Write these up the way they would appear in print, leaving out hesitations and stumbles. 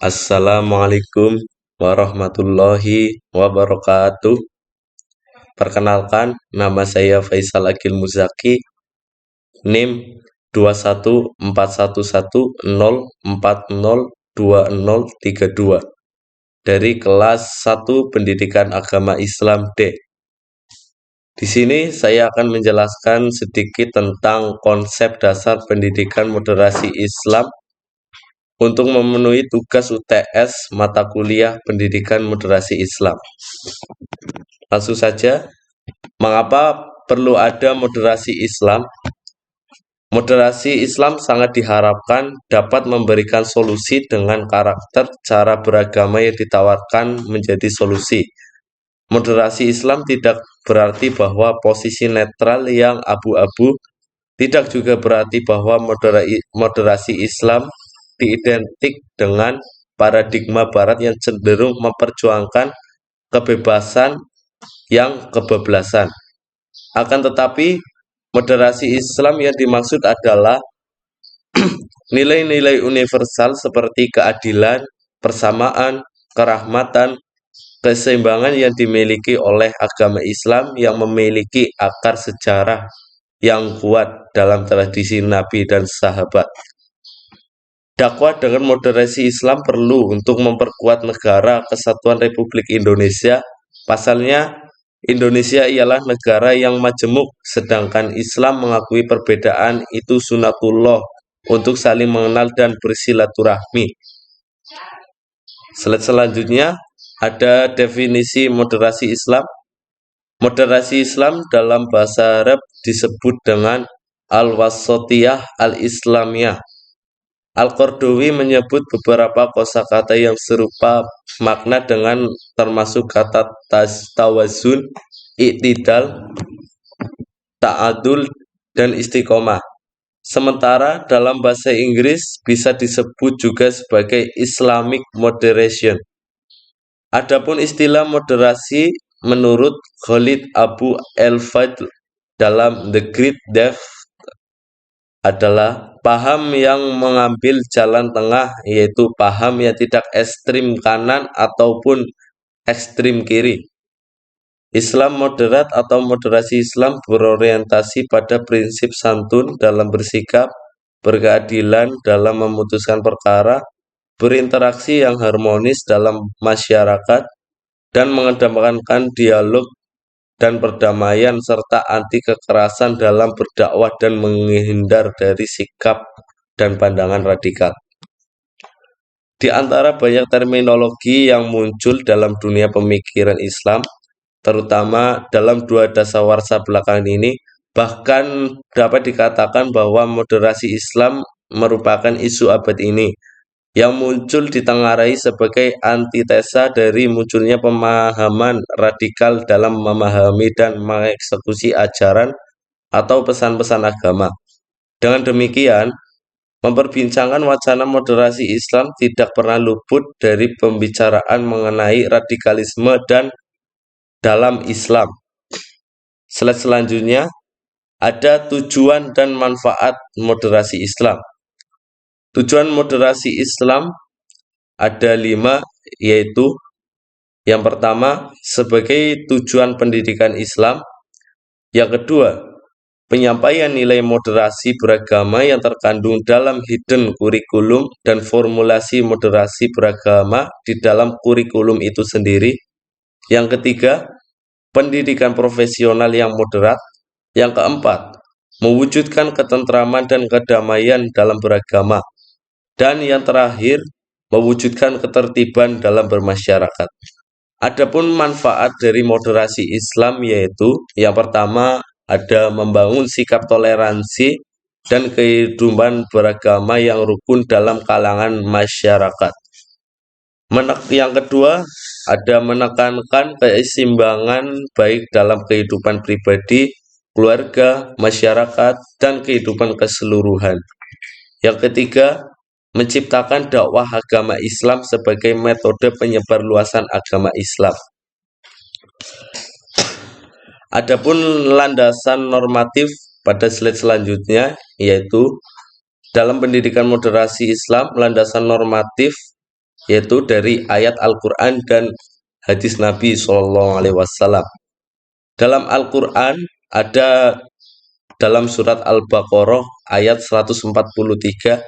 Assalamualaikum warahmatullahi wabarakatuh. Perkenalkan, nama saya Faisal Agil Muzaki, NIM 2141104020032 dari kelas 1 Pendidikan Agama Islam D. Di sini saya akan menjelaskan sedikit tentang konsep dasar pendidikan moderasi Islam untuk memenuhi tugas UTS mata kuliah Pendidikan Moderasi Islam. Langsung saja, mengapa perlu ada moderasi Islam? Moderasi Islam sangat diharapkan dapat memberikan solusi dengan karakter cara beragama yang ditawarkan menjadi solusi. Moderasi Islam tidak berarti bahwa posisi netral yang abu-abu, tidak juga berarti bahwa moderasi Islam diidentik dengan paradigma Barat yang cenderung memperjuangkan kebebasan yang kebablasan. Akan tetapi, moderasi Islam yang dimaksud adalah nilai-nilai universal seperti keadilan, persamaan, kerahmatan, keseimbangan yang dimiliki oleh agama Islam yang memiliki akar sejarah yang kuat dalam tradisi Nabi dan sahabat. Dakwah dengan moderasi Islam perlu untuk memperkuat negara kesatuan Republik Indonesia. Pasalnya, Indonesia ialah negara yang majemuk, sedangkan Islam mengakui perbedaan itu sunatullah untuk saling mengenal dan bersilaturahmi. Slide selanjutnya ada definisi moderasi Islam. Moderasi Islam dalam bahasa Arab disebut dengan al-wasatiyah al-islamiyah. Al-Qardawi menyebut beberapa kosakata yang serupa makna dengan termasuk kata tawazun, iktidal, ta'adul, dan istiqomah. Sementara dalam bahasa Inggris bisa disebut juga sebagai Islamic moderation. Adapun istilah moderasi menurut Khalid Abu el-Fadl dalam The Great Depth adalah paham yang mengambil jalan tengah, yaitu paham yang tidak ekstrim kanan ataupun ekstrim kiri. Islam moderat atau moderasi Islam berorientasi pada prinsip santun dalam bersikap, berkeadilan dalam memutuskan perkara, berinteraksi yang harmonis dalam masyarakat, dan mengedepankan dialog dan perdamaian serta anti kekerasan dalam berdakwah dan menghindar dari sikap dan pandangan radikal. Di antara banyak terminologi yang muncul dalam dunia pemikiran Islam, terutama dalam 2 dasawarsa belakangan ini, bahkan dapat dikatakan bahwa moderasi Islam merupakan isu abad ini, yang muncul ditengarai sebagai antitesa dari munculnya pemahaman radikal dalam memahami dan mengeksekusi ajaran atau pesan-pesan agama. Dengan demikian, memperbincangkan wacana moderasi Islam tidak pernah luput dari pembicaraan mengenai radikalisme dan dalam Islam. Slide selanjutnya, ada tujuan dan manfaat moderasi Islam. Tujuan moderasi Islam ada 5, yaitu yang pertama, sebagai tujuan pendidikan Islam. Yang kedua, penyampaian nilai moderasi beragama yang terkandung dalam hidden kurikulum dan formulasi moderasi beragama di dalam kurikulum itu sendiri. Yang ketiga, pendidikan profesional yang moderat. Yang keempat, mewujudkan ketentraman dan kedamaian dalam beragama. Dan yang terakhir, mewujudkan ketertiban dalam bermasyarakat. Adapun manfaat dari moderasi Islam yaitu yang pertama ada membangun sikap toleransi dan kehidupan beragama yang rukun dalam kalangan masyarakat. Yang kedua ada menekankan keseimbangan baik dalam kehidupan pribadi, keluarga, masyarakat, dan kehidupan keseluruhan. Yang ketiga, menciptakan dakwah agama Islam sebagai metode penyebarluasan agama Islam. Adapun landasan normatif pada slide selanjutnya, yaitu dalam pendidikan moderasi Islam, landasan normatif yaitu dari ayat Al-Quran dan hadis Nabi Shallallahu Alaihi Wasallam. Dalam Al-Quran ada dalam surat Al-Baqarah ayat 143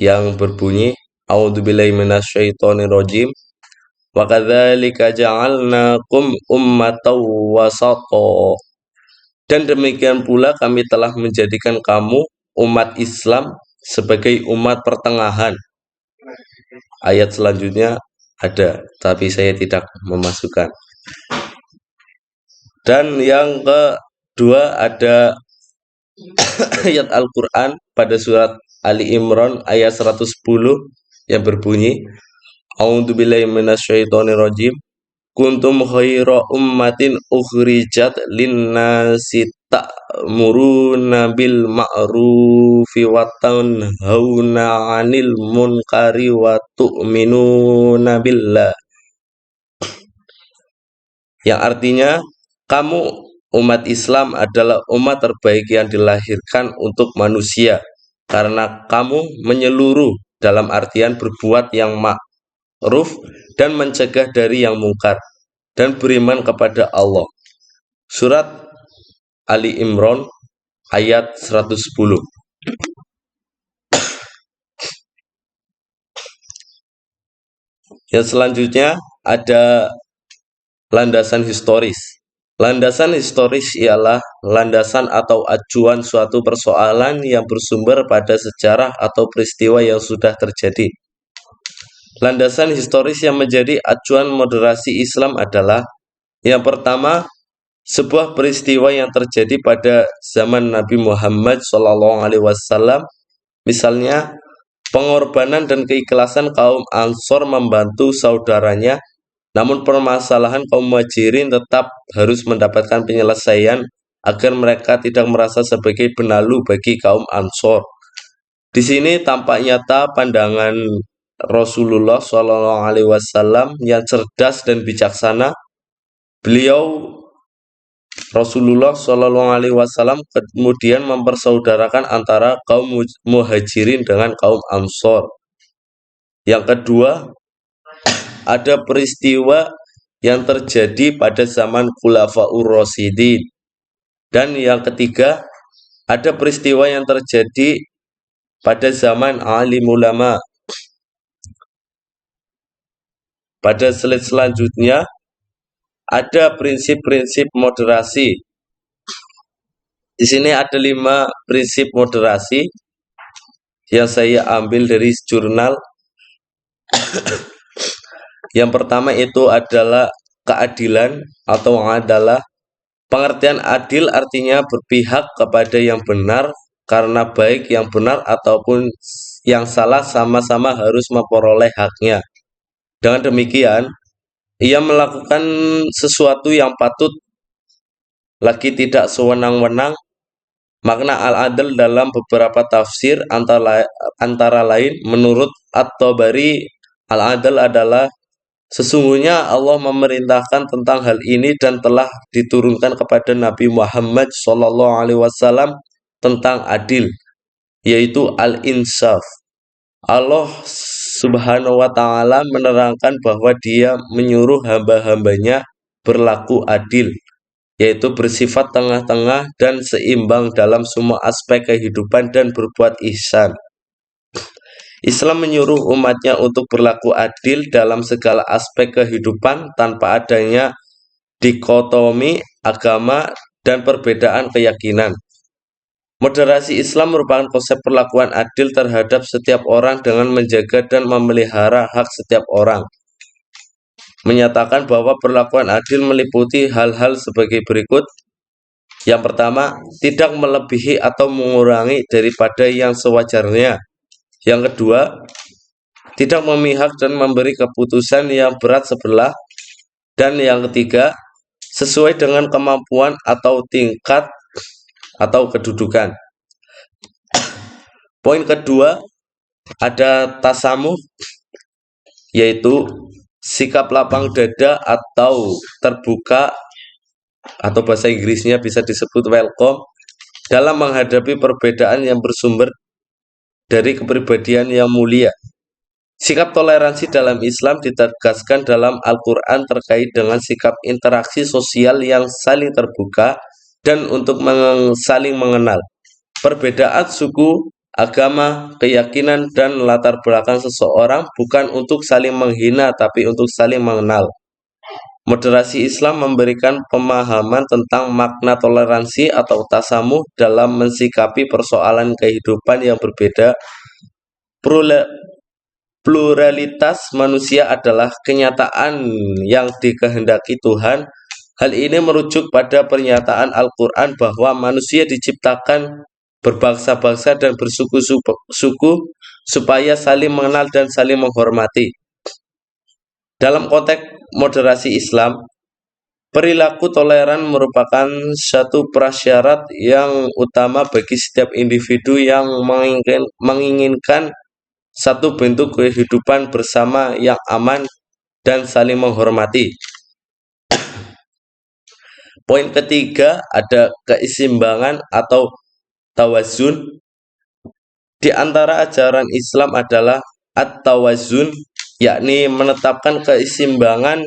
yang berbunyi A'udzubillahi minasyaitonirrajim wa kadzalika ja'alnakum ummatan wasata. Dan demikian pula kami telah menjadikan kamu umat Islam sebagai umat pertengahan. Ayat selanjutnya ada, tapi saya tidak memasukkan. Dan yang kedua ada ayat Al-Quran pada surat Ali Imran ayat 110 yang berbunyi A'udzubillahi minasyaitonirrajim kuntum khaira ummatin ukhrijat linnasi ta'muruna bil ma'rufi wa tanhauna 'anil munkari wa tu'minuna billah, yang artinya kamu umat Islam adalah umat terbaik yang dilahirkan untuk manusia karena kamu menyeluruh dalam artian berbuat yang ma'ruf dan mencegah dari yang mungkar dan beriman kepada Allah. Surat Ali Imran ayat 110. Yang selanjutnya ada landasan historis. Landasan historis ialah landasan atau acuan suatu persoalan yang bersumber pada sejarah atau peristiwa yang sudah terjadi. Landasan historis yang menjadi acuan moderasi Islam adalah yang pertama, sebuah peristiwa yang terjadi pada zaman Nabi Muhammad SAW, misalnya pengorbanan dan keikhlasan kaum Ansor membantu saudaranya. Namun permasalahan kaum Muhajirin tetap harus mendapatkan penyelesaian agar mereka tidak merasa sebagai benalu bagi kaum Ansor. Di sini tampak nyata pandangan Rasulullah SAW yang cerdas dan bijaksana. Rasulullah SAW kemudian mempersaudarakan antara kaum Muhajirin dengan kaum Ansor. Yang kedua, ada peristiwa yang terjadi pada zaman Khulafaur Rasyidin. Dan yang ketiga, ada peristiwa yang terjadi pada zaman alim ulama. Pada slide selanjutnya, ada prinsip-prinsip moderasi. Di sini ada 5 prinsip moderasi yang saya ambil dari jurnal. Yang pertama itu adalah keadilan atau adalah pengertian adil artinya berpihak kepada yang benar karena baik yang benar ataupun yang salah sama-sama harus memperoleh haknya. Dengan demikian, ia melakukan sesuatu yang patut lagi tidak sewenang-wenang. Makna al-adl dalam beberapa tafsir antara lain menurut At-Tabari, al-adl adalah sesungguhnya Allah memerintahkan tentang hal ini dan telah diturunkan kepada Nabi Muhammad SAW tentang adil, yaitu al-insaf. Allah Subhanahu wa Ta'ala menerangkan bahwa Dia menyuruh hamba-hambanya berlaku adil, yaitu bersifat tengah-tengah dan seimbang dalam semua aspek kehidupan dan berbuat ihsan. Islam menyuruh umatnya untuk berlaku adil dalam segala aspek kehidupan tanpa adanya dikotomi agama dan perbedaan keyakinan. Moderasi Islam merupakan konsep perlakuan adil terhadap setiap orang dengan menjaga dan memelihara hak setiap orang. Menyatakan bahwa perlakuan adil meliputi hal-hal sebagai berikut. Yang pertama, tidak melebihi atau mengurangi daripada yang sewajarnya. Yang kedua, tidak memihak dan memberi keputusan yang berat sebelah. Dan yang ketiga, sesuai dengan kemampuan atau tingkat atau kedudukan. Poin kedua, ada tasamuh, yaitu sikap lapang dada atau terbuka, atau bahasa Inggrisnya bisa disebut welcome, dalam menghadapi perbedaan yang bersumber dari kepribadian yang mulia. Sikap toleransi dalam Islam ditegaskan dalam Al-Quran terkait dengan sikap interaksi sosial yang saling terbuka dan untuk saling mengenal. Perbedaan suku, agama, keyakinan, dan latar belakang seseorang bukan untuk saling menghina, tapi untuk saling mengenal. Moderasi Islam memberikan pemahaman tentang makna toleransi atau tasamuh dalam mensikapi persoalan kehidupan yang berbeda. Pluralitas manusia adalah kenyataan yang dikehendaki Tuhan. Hal ini merujuk pada pernyataan Al-Quran bahwa manusia diciptakan berbangsa-bangsa dan bersuku-suku supaya saling mengenal dan saling menghormati. Dalam konteks moderasi Islam, perilaku toleran merupakan satu prasyarat yang utama bagi setiap individu yang menginginkan satu bentuk kehidupan bersama yang aman dan saling menghormati. Poin ketiga, ada keseimbangan atau tawazun. Di antara ajaran Islam adalah at-tawazun, yakni menetapkan keseimbangan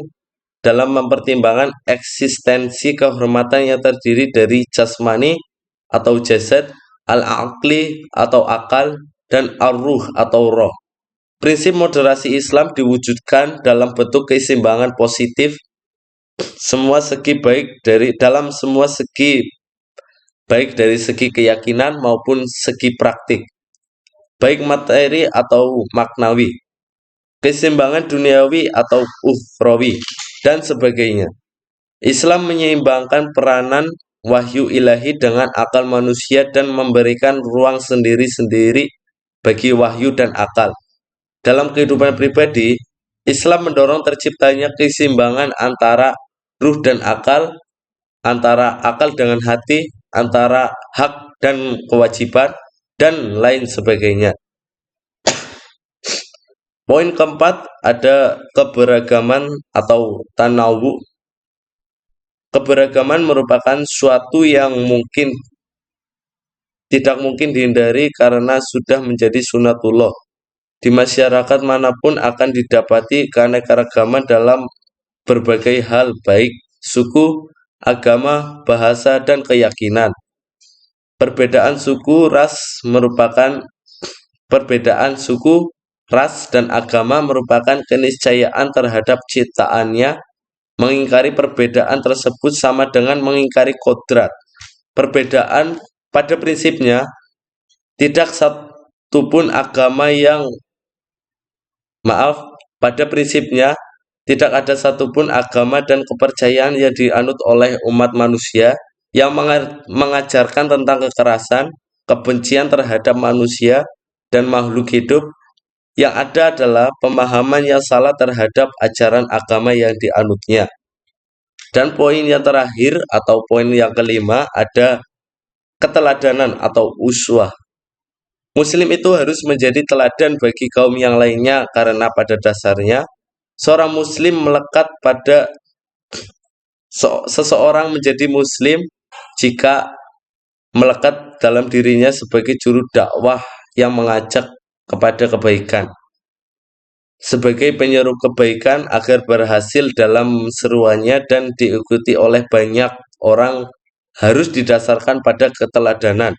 dalam mempertimbangkan eksistensi kehormatan yang terdiri dari jasmani atau jasad, al-aqli atau akal, dan ar-ruh atau roh. Prinsip moderasi Islam diwujudkan dalam bentuk keseimbangan positif semua segi baik dari segi keyakinan maupun segi praktik, baik materi atau maknawi, keseimbangan duniawi atau ukhrawi, dan sebagainya. Islam menyeimbangkan peranan wahyu ilahi dengan akal manusia dan memberikan ruang sendiri-sendiri bagi wahyu dan akal. Dalam kehidupan pribadi, Islam mendorong terciptanya keseimbangan antara ruh dan akal, antara akal dengan hati, antara hak dan kewajiban, dan lain sebagainya. Poin keempat, ada keberagaman atau tanawu. Keberagaman merupakan suatu yang tidak mungkin dihindari karena sudah menjadi sunatullah. Di masyarakat manapun akan didapati keanekaragaman dalam berbagai hal, baik suku, agama, bahasa, dan keyakinan. Perbedaan suku, ras, dan agama merupakan keniscayaan terhadap ciptaannya. Mengingkari perbedaan tersebut sama dengan mengingkari kodrat. Perbedaan pada prinsipnya tidak satupun agama yang pada prinsipnya, tidak ada satupun agama dan kepercayaan yang dianut oleh umat manusia yang mengajarkan tentang kekerasan, kebencian terhadap manusia dan makhluk hidup. Yang ada adalah pemahaman yang salah terhadap ajaran agama yang dianutnya. Dan poin yang terakhir atau poin yang kelima, ada keteladanan atau uswah. Muslim itu harus menjadi teladan bagi kaum yang lainnya karena pada dasarnya seorang muslim melekat pada seseorang menjadi muslim jika melekat dalam dirinya sebagai juru dakwah yang mengajak kepada kebaikan, sebagai penyeru kebaikan agar berhasil dalam seruannya dan diikuti oleh banyak orang, harus didasarkan pada keteladanan.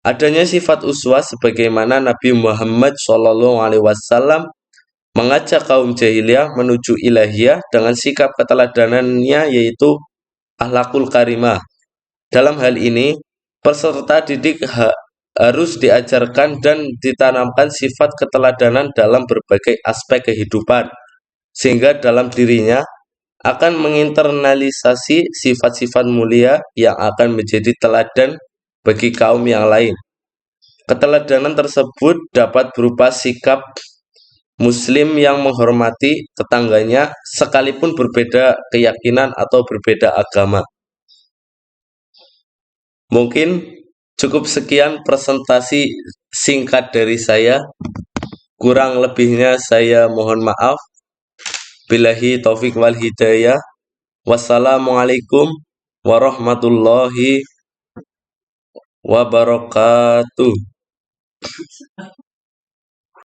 Adanya sifat uswah sebagaimana Nabi Muhammad SAW mengajak kaum jahiliyah menuju ilahiyah dengan sikap keteladanannya, yaitu akhlakul karimah. Dalam hal ini, peserta didik harus diajarkan dan ditanamkan sifat keteladanan dalam berbagai aspek kehidupan, sehingga dalam dirinya akan menginternalisasi sifat-sifat mulia yang akan menjadi teladan bagi kaum yang lain. Keteladanan tersebut dapat berupa sikap muslim yang menghormati tetangganya sekalipun berbeda keyakinan atau berbeda agama. Mungkin cukup sekian presentasi singkat dari saya. Kurang lebihnya saya mohon maaf. Billahi taufik wal hidayah. Wassalamualaikum warahmatullahi wabarakatuh.